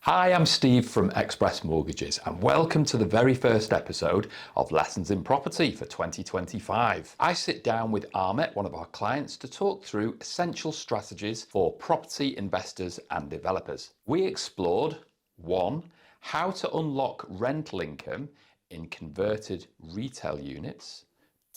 Hi, I'm Steve from Express Mortgages and welcome to the very first episode of Lessons in Property for 2025. I sit down with Ahmet, one of our clients, to talk through essential strategies for property investors and developers. We explored 1. How to unlock rental income in converted retail units.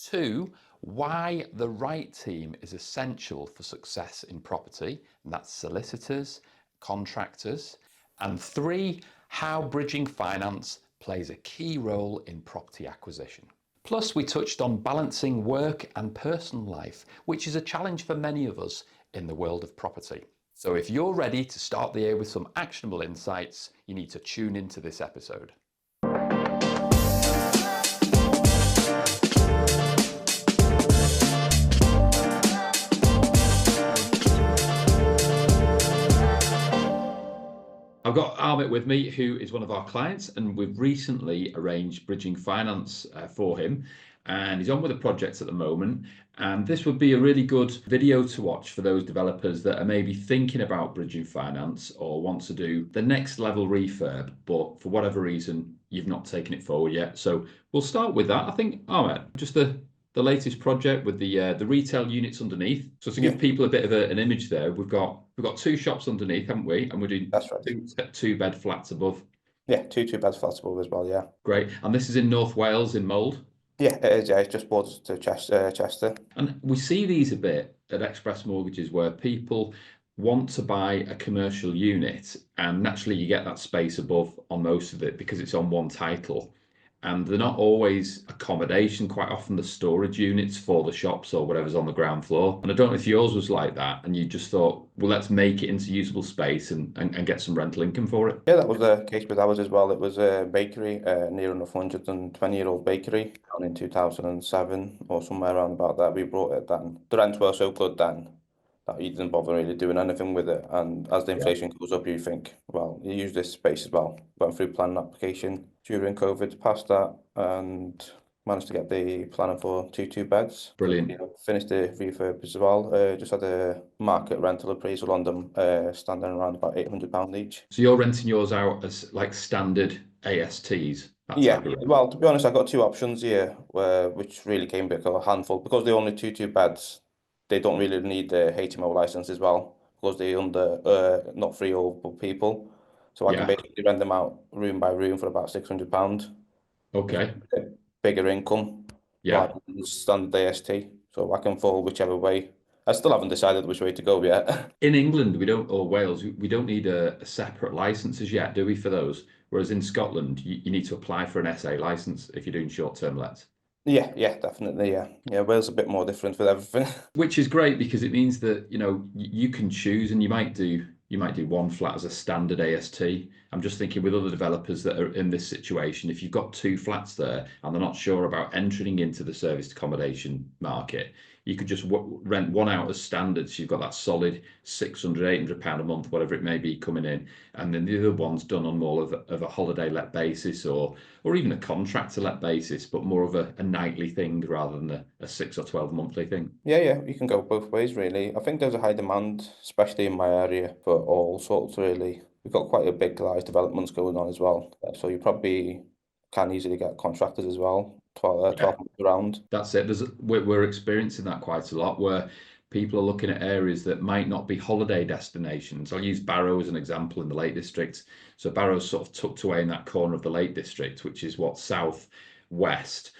2. Why the right team is essential for success in property, and that's solicitors, contractors. And 3, how bridging finance plays a key role in property acquisition. Plus, we touched on balancing work and personal life, which is a challenge for many of us in the world of property. So if you're ready to start the year with some actionable insights, you need to tune into this episode. I've got Ahmet with me, who is one of our clients, and we've recently arranged bridging finance for him. And he's on with a project at the moment. And this would be a really good video to watch for those developers that are maybe thinking about bridging finance or want to do the next level refurb, but for whatever reason, you've not taken it forward yet. So we'll start with that. I think, Ahmet, just the latest project with the retail units underneath. So to give people a bit of an image there, we've got 2 shops underneath, haven't we? And we're doing That's right. two bed flats above. Yeah, two beds flats above as well. Yeah. Great. And this is in North Wales in Mold. Yeah, it is. Yeah, it's just borders to Chester. And we see these a bit at Express Mortgages where people want to buy a commercial unit, and naturally you get that space above on most of it because it's on one title. And they're not always accommodation, quite often the storage units for the shops or whatever's on the ground floor. And I don't know if yours was like that and you just thought, well, let's make it into usable space and get some rental income for it. Yeah, that was the case with ours as well. It was a bakery, near enough 120-year-old bakery, down in 2007 or somewhere around about that. We brought it then. The rents were so good then that you didn't bother really doing anything with it. And as the inflation goes up, you think, well, you use this space as well. Went through planning application during COVID, passed that, and managed to get the planning for two beds. Brilliant. Finished the refurb as well. Just had a market rental appraisal on them, standing around about £800 each. So you're renting yours out as like standard ASTs? Yeah, well, to be honest, I got 2 options here, which really came back a handful because they're only two beds. They don't really need the HMO license as well because they're under not freehold people. So I can basically rent them out room by room for about £600. Okay. Bigger income, Yeah. rather than standard AST. So I can fall whichever way. I still haven't decided which way to go yet. In England, we don't, or Wales, we don't need a separate license as yet, do we, for those? Whereas in Scotland, you need to apply for an SA license if you're doing short-term lets. Yeah, definitely. Yeah. Wales is a bit more different with everything. Which is great because it means that, you can choose, and you might do one flat as a standard AST. I'm just thinking with other developers that are in this situation, if you've got 2 flats there and they're not sure about entering into the serviced accommodation market, you could just rent one out as standard. So you've got that solid £600, £800 a month, whatever it may be, coming in. And then the other one's done on more of a holiday let basis or even a contractor let basis, but more of a nightly thing rather than a 6 or 12 monthly thing. Yeah, you can go both ways, really. I think there's a high demand, especially in my area, for all sorts, really. We've got quite a big, large developments going on as well. So you probably can easily get contractors as well, 12 months around. That's it. We're experiencing that quite a lot where people are looking at areas that might not be holiday destinations. I'll use Barrow as an example in the Lake District. So Barrow's sort of tucked away in that corner of the Lake District, which is what, south west.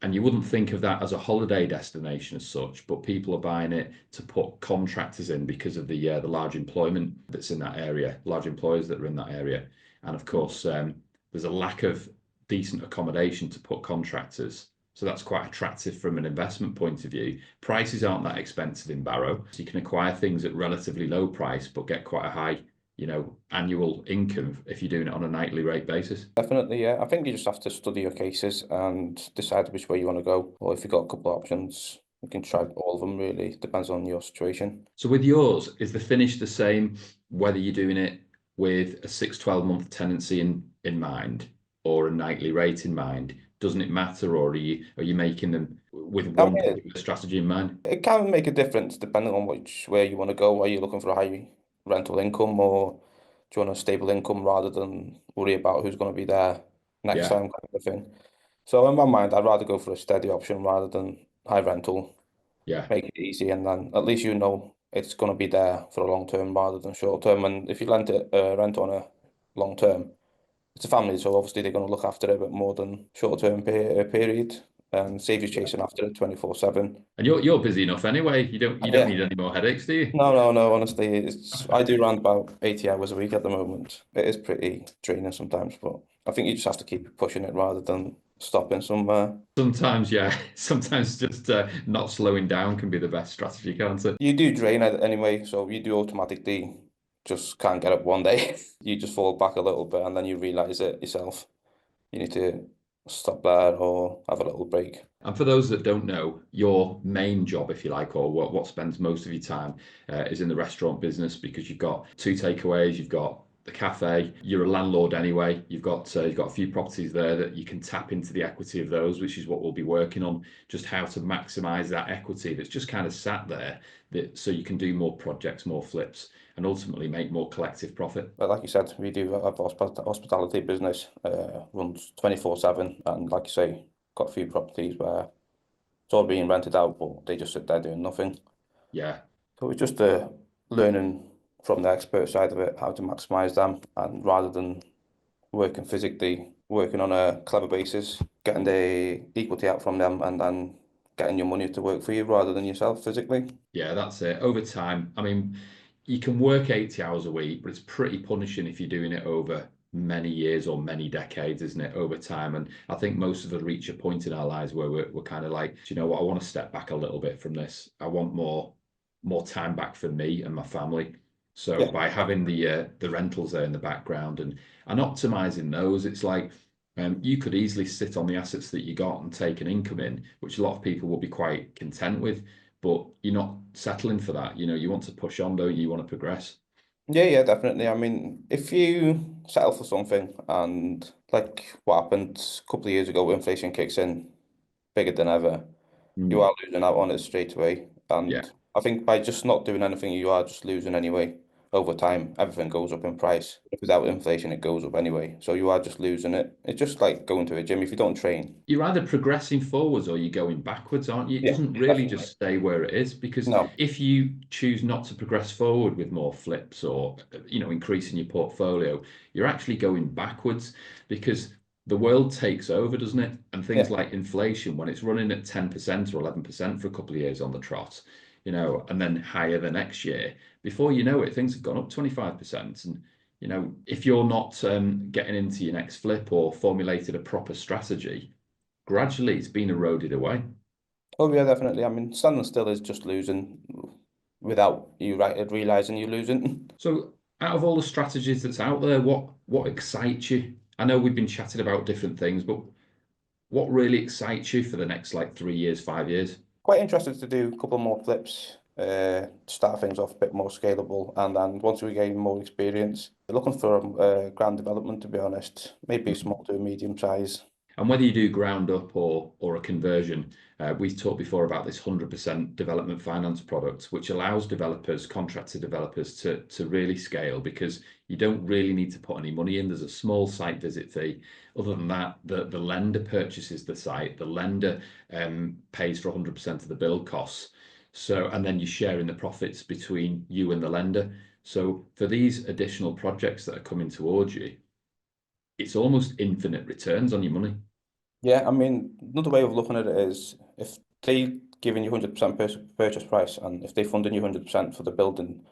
And you wouldn't think of that as a holiday destination as such, but people are buying it to put contractors in because of the large employment that's in that area, large employers that are in that area. And of course, there's a lack of decent accommodation to put contractors. So that's quite attractive from an investment point of view. Prices aren't that expensive in Barrow. So you can acquire things at relatively low price, but get quite a high, annual income if you're doing it on a nightly rate basis. Definitely, yeah. I think you just have to study your cases and decide which way you want to go. Or if you've got a couple of options, you can try all of them, really. Depends on your situation. So with yours, is the finish the same, whether you're doing it with a 6-12 month tenancy in mind or a nightly rate in mind? Doesn't it matter, or are you making them with one strategy in mind? It can make a difference depending on which way you want to go. Are you looking for a high rental income or do you want a stable income rather than worry about who's going to be there next Yeah, time kind of thing. So in my mind, I'd rather go for a steady option rather than high rental, yeah. make it easy, and then at least you know it's going to be there for a long term rather than short term. And if you rent on a long term, it's a family, so obviously they're going to look after it a bit more than short term period, and save you chasing after it 24/7. And you're busy enough anyway. You don't Yeah. need any more headaches, do you? No, no, no. Honestly, I do around about 80 hours a week at the moment. It is pretty draining sometimes, but I think you just have to keep pushing it rather than stopping somewhere. Sometimes, yeah. Sometimes just not slowing down can be the best strategy, can't it? You do drain it anyway, so you do automatically just can't get up one day. You just fall back a little bit and then you realize it yourself. You need to stop there or have a little break. And for those that don't know, your main job, if you like, or what spends most of your time, is in the restaurant business because you've got two takeaways, you've got the cafe, you're a landlord anyway. You've got a few properties there that you can tap into the equity of those, which is what we'll be working on. Just how to maximise that equity that's just kind of sat there, so you can do more projects, more flips, and ultimately make more collective profit. But like you said, we do have hospitality business, runs 24/7, and like you say, got a few properties where it's all being rented out, but they just sit there doing nothing. Yeah. So it's just learning from the expert side of it, how to maximize them, and rather than working physically, working on a clever basis, getting the equity out from them, and then getting your money to work for you rather than yourself physically. Yeah, that's it. Over time, I mean, you can work 80 hours a week, but it's pretty punishing if you're doing it over many years or many decades, isn't it? Over time. And I think most of us reach a point in our lives where we're kind of like, "Do you know what, I want to step back a little bit from this. I want more time back for me and my family." So Yeah. by having the rentals there in the background and optimizing those, it's like you could easily sit on the assets that you got and take an income in, which a lot of people will be quite content with, but you're not settling for that. You want to push on, don't you? You want to progress. Yeah, yeah, definitely. I mean, if you settle for something and like what happened a couple of years ago, inflation kicks in bigger than ever, you Mm. are losing out on it straight away. Yeah. And I think by just not doing anything, you are just losing anyway. Over time, everything goes up in price. Without inflation, it goes up anyway. So you are just losing it. It's just like going to a gym. If you don't train, You're either progressing forwards or you're going backwards, aren't you? It yeah, doesn't really definitely. just stay where it is because No, if you choose not to progress forward with more flips or increasing your portfolio, you're actually going backwards because the world takes over, doesn't it? And things yeah. like inflation, when it's running at 10% or 11% for a couple of years on the trot, and then higher the next year, before you know it, things have gone up 25%. And if you're not getting into your next flip or formulated a proper strategy, gradually it's been eroded away. Oh, yeah, definitely. I mean, standing still is just losing without you realizing you're losing. So, out of all the strategies that's out there, what excites you? I know we've been chatting about different things, but what really excites you for the next like 3 years, 5 years? Quite interested to do a couple more flips, start things off a bit more scalable, and then once we gain more experience, we're looking for grand development, to be honest, maybe small to medium size. And whether you do ground up or a conversion, we've talked before about this 100% development finance product, which allows developers, contractor developers, to really scale because you don't really need to put any money in. There's a small site visit fee. Other than that, the lender purchases the site, the lender pays for 100% of the build costs. So, and then you share in the profits between you and the lender. So, for these additional projects that are coming towards you, it's almost infinite returns on your money. Yeah, I mean, another way of looking at it is if they giving you 100% purchase price and if they funding you 100% for the building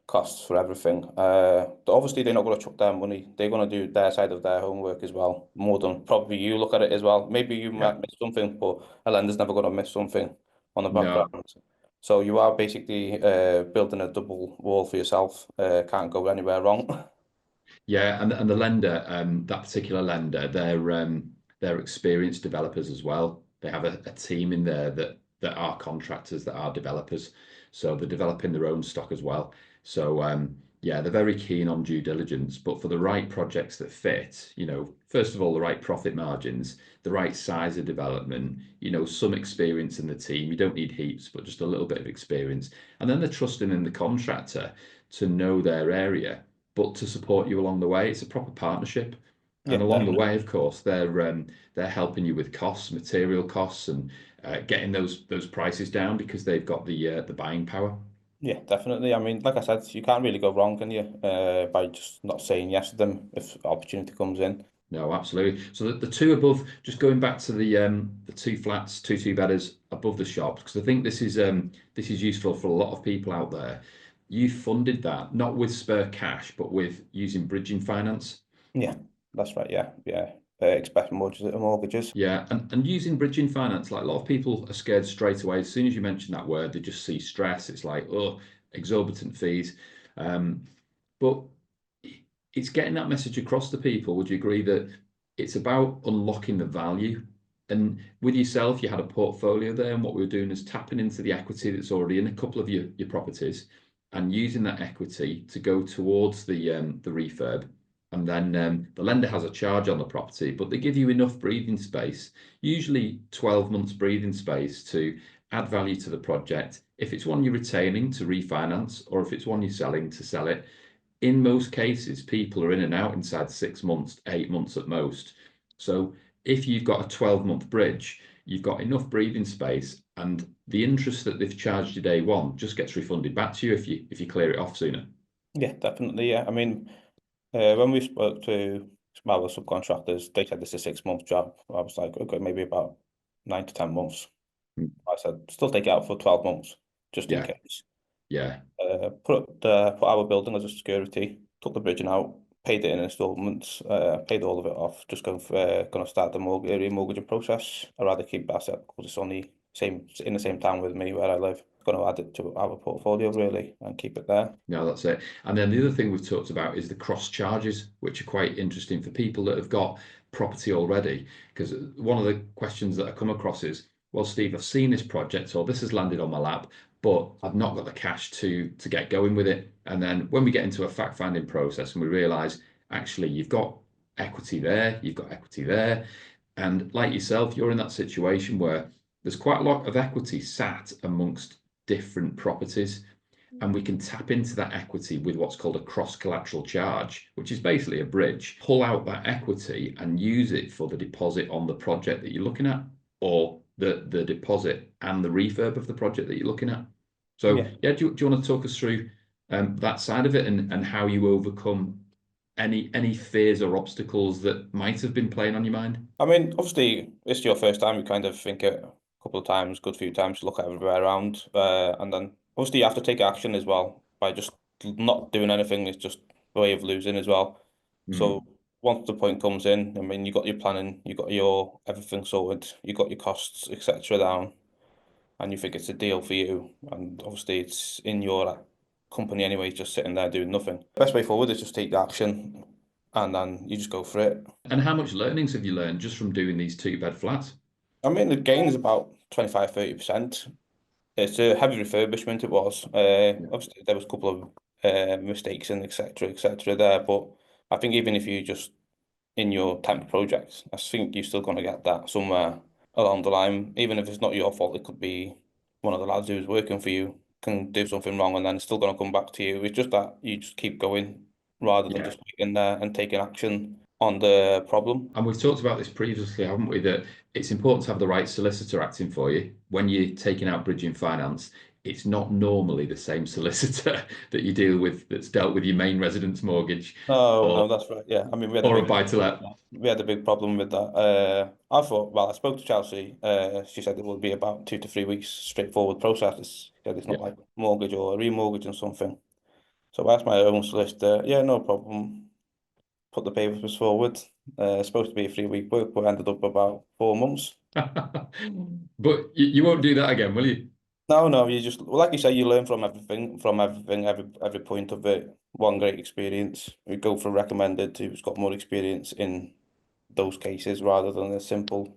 costs for everything. Obviously, they're not going to chuck their money. They're going to do their side of their homework as well, more than probably you look at it as well. Maybe you Yeah. might miss something, but a lender's never going to miss something on the No. background. So you are basically building a double wall for yourself. Can't go anywhere wrong. Yeah, and the lender, that particular lender, they're experienced developers as well. They have a team in there that are contractors, that are developers. So they're developing their own stock as well. So yeah, they're very keen on due diligence, but for the right projects that fit, first of all, the right profit margins, the right size of development, some experience in the team. You don't need heaps, but just a little bit of experience. And then they're trusting in the contractor to know their area, but to support you along the way. It's a proper partnership. And Yeah, along the definitely. way, of course, they're helping you with costs, material costs, and getting those prices down because they've got the buying power. Yeah, definitely. I mean, like I said, you can't really go wrong, can you? By just not saying yes to them if opportunity comes in. No, absolutely. So the two above, just going back to the two flats, two bedders above the shops, because I think this is useful for a lot of people out there. You funded that not with spare cash, but with using bridging finance. Yeah, that's right. Yeah, yeah. Expect mortgages. Yeah, and using bridging finance, like a lot of people are scared straight away. As soon as you mention that word, they just see stress. It's like, oh, exorbitant fees. Um, but it's getting that message across to people. Would you agree that it's about unlocking the value? And with yourself, you had a portfolio there, and what we were doing is tapping into the equity that's already in a couple of your properties and using that equity to go towards the refurb. And then the lender has a charge on the property, but they give you enough breathing space, usually 12 months breathing space to add value to the project. If it's one you're retaining to refinance, or if it's one you're selling to sell it, in most cases, people are in and out inside 6 months, 8 months at most. So if you've got a 12-month bridge, you've got enough breathing space, and the interest that they've charged you day one just gets refunded back to you if you clear it off sooner. Yeah, definitely. Yeah. I mean, when we spoke to our subcontractors, they said this is a 6 month job. I was like, okay, maybe about 9 to 10 months. Mm. I said, still take it out for 12 months, just in Yeah, case. yeah. Put our building as a security, took the bridging out, paid it in installments, paid all of it off. Just gonna start the remortgaging process. I'd rather keep the asset because it's only same in the same town with me where I live. Gonna add it to our portfolio really and keep it there. No, that's it. And then the other thing we've talked about is the cross charges, which are quite interesting for people that have got property already. Because one of the questions that I come across is, well, Steve, I've seen this project or this has landed on my lap, but I've not got the cash to get going with it. And then when we get into a fact-finding process and we realize actually you've got equity there, you've got equity there. And like yourself, you're in that situation where there's quite a lot of equity sat amongst different properties, and we can tap into that equity with what's called a cross collateral charge, which is basically a bridge. Pull out that equity and use it for the deposit on the project that you're looking at, or the deposit and the refurb of the project that you're looking at. So, Yeah. yeah, do you want to talk us through that side of it, and how you overcome any fears or obstacles that might have been playing on your mind? I mean, obviously, it's your first time. You kind of think it a couple of times, good few times to look at everywhere around, and then obviously you have to take action as well by just not doing anything. Is just a way of losing as well. So Mm. once the point comes in, I mean, you got your planning, you got your everything sorted, you got your costs, etc. down, and you think it's a deal for you, and obviously it's in your company anyway, just sitting there doing nothing. Best way forward is just take the action, and then you just go for it. And how much learnings have you learned just from doing these two-bed flats? I mean, the gain is about 25-30%. It's a heavy refurbishment, it was. Yeah. Obviously, there was a couple of mistakes and etc. there, but I think even if you just in your temp projects, I think you're still going to get that somewhere along the line. Even if it's not your fault, it could be one of the lads who's working for you can do something wrong and then it's still going to come back to you. It's just that you just keep going rather than Yeah. just waiting there and taking action on the problem. And we've talked about this previously, haven't we? That it's important to have the right solicitor acting for you. When you're taking out bridging finance, it's not normally the same solicitor that you deal with that's dealt with your main residence mortgage No, or no, that's right. Yeah, I mean, or a buy to let. we had a big problem with that. I thought, well, I spoke to Chelsea. She said it would be about 2 to 3 weeks, straightforward process. She said it's not Yeah. like mortgage or a remortgage and something. So I asked my own solicitor. Yeah, no problem. Put the papers forward. Supposed to be a 3 week work, but ended up about 4 months. But you won't do that again, will you? No, no, you just well, like you say, you learn from everything, every point of it. One great experience. We go for recommended who's got more experience in those cases rather than a simple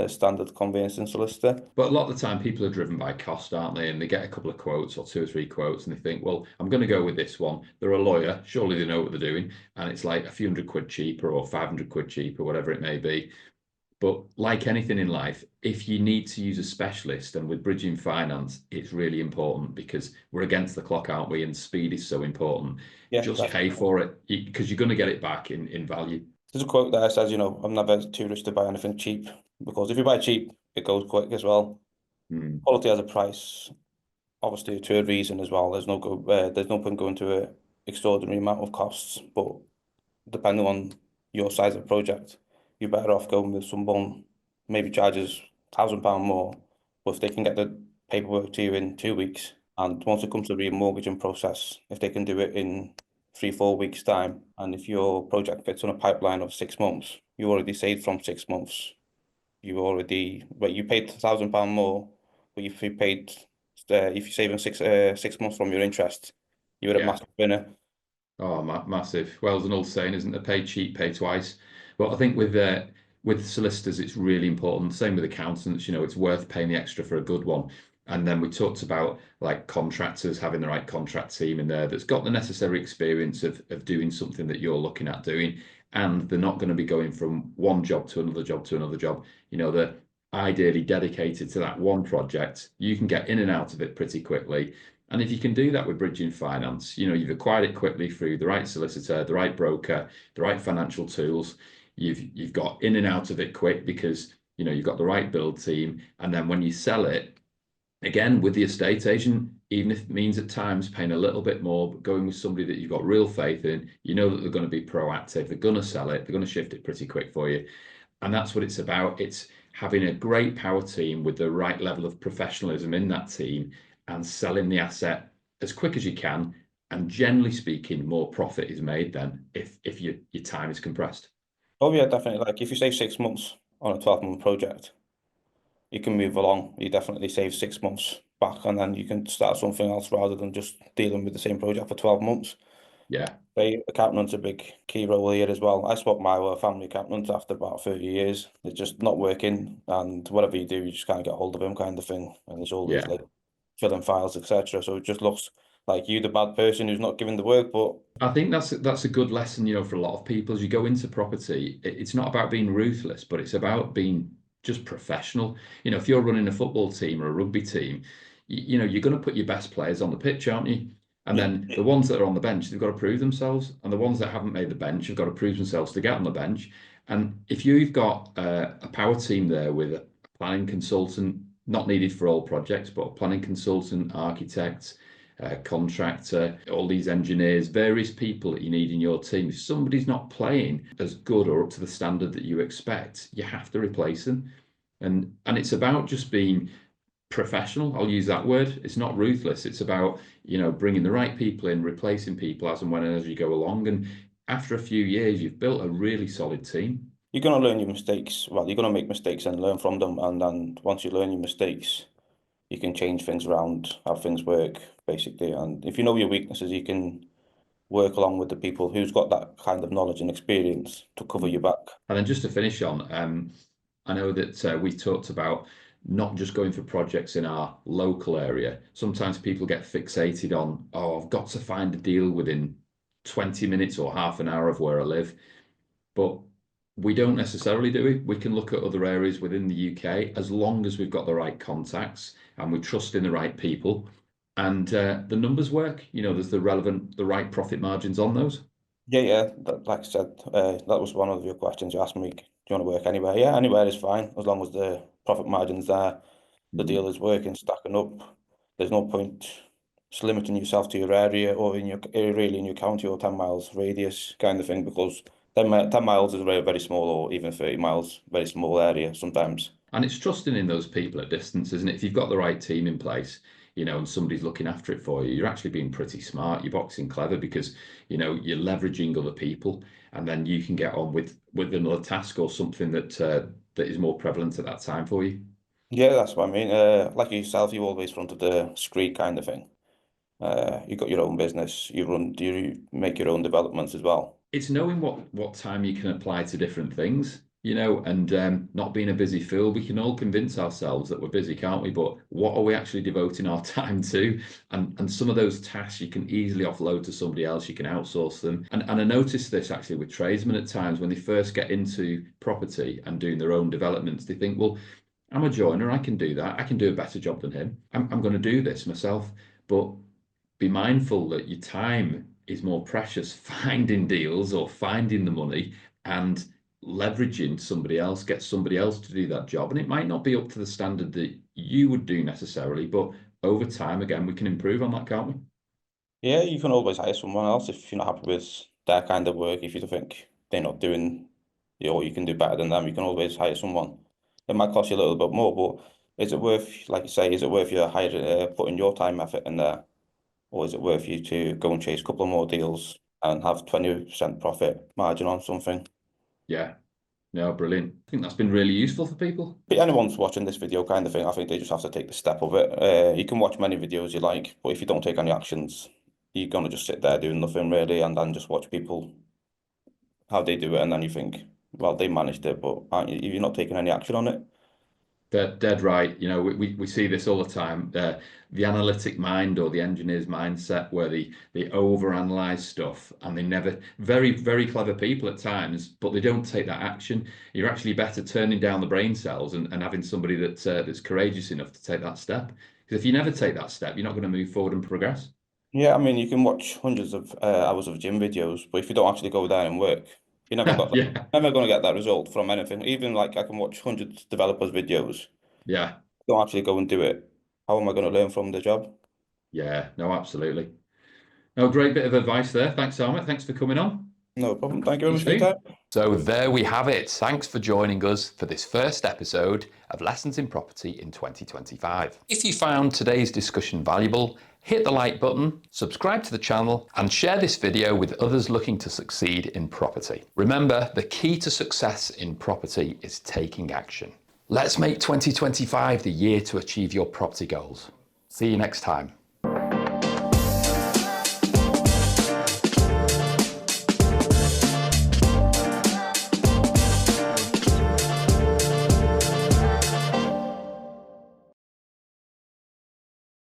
standard conveyancing solicitor. But a lot of the time, people are driven by cost, aren't they? And they get a couple of quotes or two or three quotes, and they think, well, I'm going to go with this one. They're a lawyer, surely they know what they're doing. And it's like a few hundred quid cheaper or 500 quid cheaper, whatever it may be. But like anything in life, if you need to use a specialist, and with bridging finance, it's really important because we're against the clock, aren't we? And speed is so important. Yeah, Just pay definitely. for it because you're going to get it back in value. There's a quote that says, I'm never too rich to buy anything cheap because if you buy cheap, it goes quick as well. Mm. Quality has a price, obviously to a reason as well. There's no point going to a extraordinary amount of costs, but depending on your size of project, you're better off going with someone maybe charges £1,000 more, but if they can get the paperwork to you in 2 weeks, and once it comes to the remortgaging process, if they can do it in 3, 4 weeks' time, and if your project fits on a pipeline of 6 months, you already saved from 6 months. You paid £1,000 more, but if you paid, if you're saving 6 months from your interest, you're a Yeah. massive winner. Oh, massive. Well, there's an old saying, isn't there? Pay cheap, pay twice. But I think with solicitors, it's really important. Same with accountants, it's worth paying the extra for a good one. And then we talked about like contractors having the right contract team in there that's got the necessary experience of doing something that you're looking at doing. And they're not going to be going from one job to another job to another job. They're ideally dedicated to that one project. You can get in and out of it pretty quickly. And if you can do that with bridging finance, you've acquired it quickly through the right solicitor, the right broker, the right financial tools. You've got in and out of it quick because you've got the right build team. And then when you sell it, again with the estate agent, even if it means at times paying a little bit more, but going with somebody that you've got real faith in, you know that they're going to be proactive, they're going to sell it, they're going to shift it pretty quick for you. And that's what it's about. It's having a great power team with the right level of professionalism in that team and selling the asset as quick as you can. And generally speaking, more profit is made then if your time is compressed. Oh yeah, definitely. Like if you save 6 months on a 12-month project, you can move along. You definitely save 6 months back, and then you can start something else rather than just dealing with the same project for 12 months. Yeah, The accountant's a big key role here as well. I swapped my family accountant after about 30 years. It's just not working, and whatever you do, you just can't get hold of him, kind of thing. And he's always yeah. like filling files, etc. So it just looks like you, the bad person who's not giving the work, but I think that's a good lesson, for a lot of people. As you go into property, it's not about being ruthless, but it's about being just professional. If you're running a football team or a rugby team, you're going to put your best players on the pitch, aren't you? And yeah, then the ones that are on the bench, they've got to prove themselves, and the ones that haven't made the bench have got to prove themselves to get on the bench. And if you've got a power team there with a planning consultant, not needed for all projects, but a planning consultant, architect, contractor, all these engineers, various people that you need in your team. If somebody's not playing as good or up to the standard that you expect, you have to replace them. And it's about just being professional. I'll use that word. It's not ruthless. It's about, bringing the right people in, replacing people as and when and as you go along. And after a few years, you've built a really solid team. you're gonna learn your mistakes. Well, you're gonna make mistakes and learn from them, and then once you learn your mistakes, you can change things around, how things work, basically. And if you know your weaknesses, you can work along with the people who's got that kind of knowledge and experience to cover your back. And then just to finish on, I know that we talked about not just going for projects in our local area. Sometimes people get fixated on, oh, I've got to find a deal within 20 minutes or half an hour of where I live. But we don't necessarily do it. We can look at other areas within the UK as long as we've got the right contacts and we trust in the right people. And the numbers work. There's the right profit margins on those. Yeah, yeah. Like I said, that was one of your questions you asked me. Do you want to work anywhere? Yeah, anywhere is fine as long as the profit margin's there, the Mm. deal is working, stacking up. There's no point just limiting yourself to your area or in your really in your county or 10 miles radius kind of thing because 10 miles is a very, very small or even 30 miles, very small area sometimes. And it's trusting in those people at distance, isn't it? If you've got the right team in place, and somebody's looking after it for you, you're actually being pretty smart. You're boxing clever because, you're leveraging other people, and then you can get on with another task or something that is more prevalent at that time for you. Yeah, that's what I mean. Like yourself, you always fronted the street kind of thing. You got your own business. You make your own developments as well. It's knowing what time you can apply to different things. and not being a busy fool. We can all convince ourselves that we're busy, can't we? But what are we actually devoting our time to? And some of those tasks you can easily offload to somebody else. You can outsource them. And I notice this actually with tradesmen at times when they first get into property and doing their own developments, they think, well, I'm a joiner, I can do that. I can do a better job than him. I'm going to do this myself. But be mindful that your time is more precious finding deals or finding the money and leveraging somebody else, get somebody else to do that job. And it might not be up to the standard that you would do necessarily, but over time, again, we can improve on that, can't we? Yeah, you can always hire someone else if you're not happy with their kind of work. If you think they're not doing, or you can do better than them, you can always hire someone. It might cost you a little bit more, but is it worth, like you say, is it worth you hiring, putting your time effort in there, or is it worth you to go and chase a couple of more deals and have 20% profit margin on something? Yeah, no, brilliant. I think that's been really useful for people. If anyone's watching this video kind of thing, I think they just have to take the step of it. You can watch many videos you like, but if you don't take any actions, you're gonna just sit there doing nothing really, and then just watch people how they do it, and then you think, well, they managed it, but aren't you, you're not taking any action on it. Dead right. We see this all the time. The analytic mind or the engineer's mindset where they overanalyze stuff and they never, very, very clever people at times, but they don't take that action. You're actually better turning down the brain cells and having somebody that's courageous enough to take that step. Because if you never take that step, you're not going to move forward and progress. Yeah, I mean, you can watch hundreds of hours of gym videos, but if you don't actually go there and work, you're never got that, Yeah, never going to get that result from anything. Even like I can watch hundreds of developers' videos, yeah, don't actually go and do it. How am I going to learn from the job? yeah. No, absolutely. No, great bit of advice there. Thanks, Ahmet. Thanks for coming on. No problem. Thank you See very you much for your time. soon. So there we have it. Thanks for joining us for this first episode of Lessons in Property in 2025. If you found today's discussion valuable, hit the like button, subscribe to the channel, and share this video with others looking to succeed in property. Remember, the key to success in property is taking action. Let's make 2025 the year to achieve your property goals. See you next time.